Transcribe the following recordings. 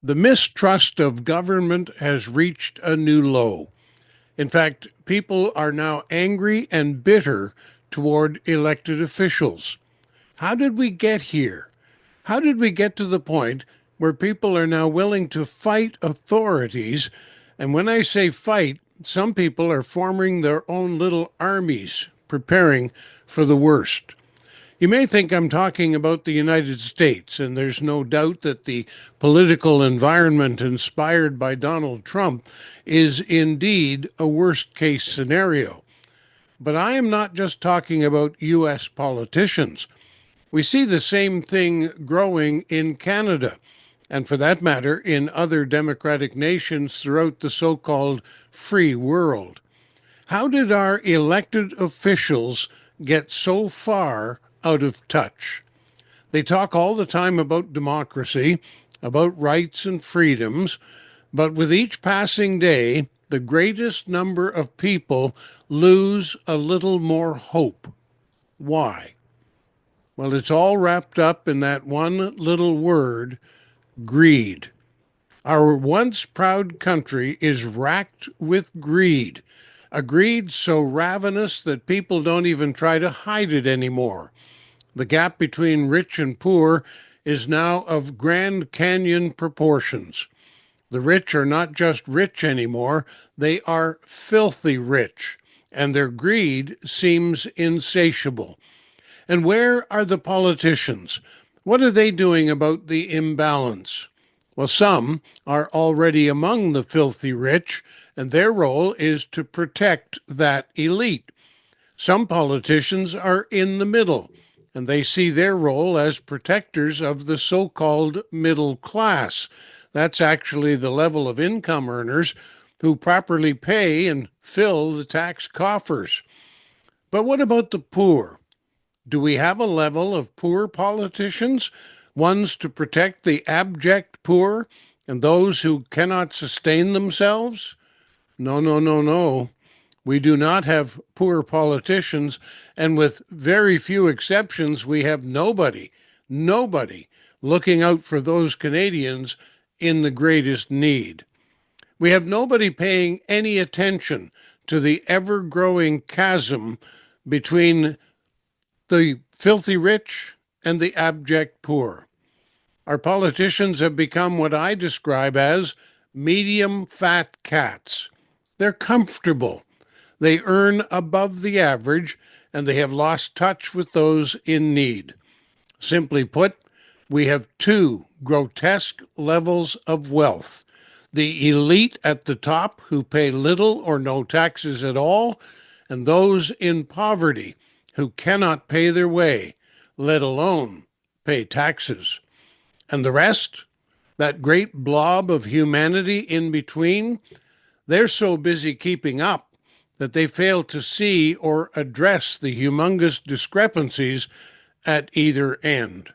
The mistrust of government has reached a new low. In fact, people are now angry and bitter toward elected officials. How did we get here? How did we get to the point where people are now willing to fight authorities? And when I say fight, some people are forming their own little armies, preparing for the worst. You may think I'm talking about the United States, and there's no doubt that the political environment inspired by Donald Trump is indeed a worst case scenario. But I am not just talking about U.S. politicians. We see the same thing growing in Canada, and for that matter, in other democratic nations throughout the so called free world. How did our elected officials get so far out of touch? They talk all the time about democracy, about rights and freedoms, but with each passing day, the greatest number of people lose a little more hope. Why? Well, it's all wrapped up in that one little word, greed. Our once proud country is racked with greed, a greed so ravenous that people don't even try to hide it anymore. The gap between rich and poor is now of Grand Canyon proportions. The rich are not just rich anymore, they are filthy rich, and their greed seems insatiable. And where are the politicians? What are they doing about the imbalance? Well, some are already among the filthy rich, and their role is to protect that elite. Some politicians are in the middle, and they see their role as protectors of the so called middle class. That's actually the level of income earners who properly pay and fill the tax coffers. But what about the poor? Do we have a level of poor politicians, ones to protect the abject poor and those who cannot sustain themselves? No, no, no, no. We do not have poor politicians, and with very few exceptions, we have nobody looking out for those Canadians in the greatest need. We have nobody paying any attention to the ever growing chasm between the filthy rich and the abject poor. Our politicians have become what I describe as medium fat cats. They're comfortable, they earn above the average, and they have lost touch with those in need. Simply put, we have two grotesque levels of wealth: the elite at the top who pay little or no taxes at all, and those in poverty who cannot pay their way, let alone pay taxes. And the rest, that great blob of humanity in between, they're so busy keeping up that they fail to see or address the humongous discrepancies at either end.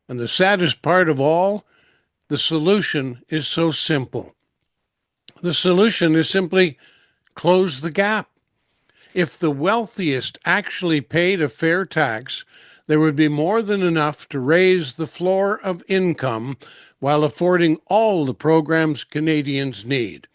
And the saddest part of all, the solution is so simple. The solution is simply close the gap. If the wealthiest actually paid a fair tax, there would be more than enough to raise the floor of income while affording all the programs Canadians need.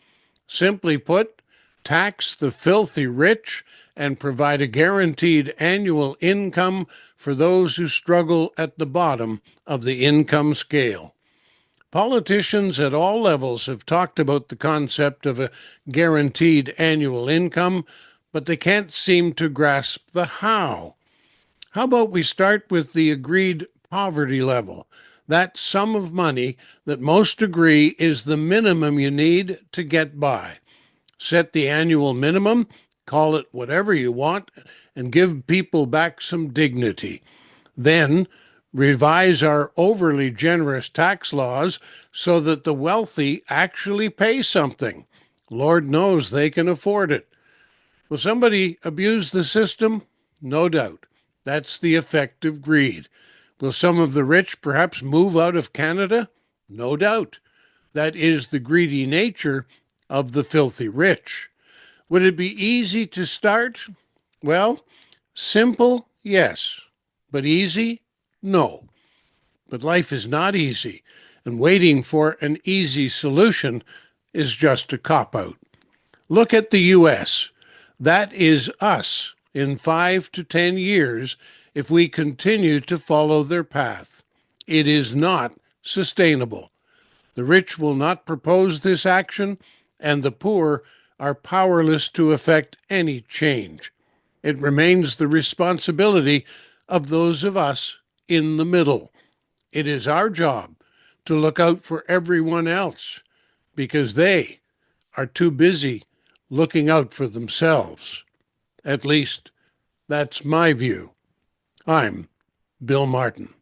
Simply put, tax the filthy rich and provide a guaranteed annual income for those who struggle at the bottom of the income scale. Politicians at all levels have talked about the concept of a guaranteed annual income, but they can't seem to grasp the how. How about we start with the agreed poverty level? That sum of money that most agree is the minimum you need to get by. Set the annual minimum, call it whatever you want, and give people back some dignity. Then revise our overly generous tax laws so that the wealthy actually pay something. Lord knows they can afford it. Will somebody abuse the system? No doubt. That's the effect of greed. Will some of the rich perhaps move out of Canada? No doubt. That is the greedy nature of the filthy rich. Would it be easy to start? Well, simple, yes. But easy? No. But life is not easy. and waiting for an easy solution is just a cop-out. Look at the U.S. That is us in 5 to 10 years if we continue to follow their path. It is not sustainable. The rich will not propose this action, and the poor are powerless to effect any change. It remains the responsibility of those of us in the middle. It is our job to look out for everyone else because they are too busy looking out for themselves. At least, that's my view. I'm Bill Martin.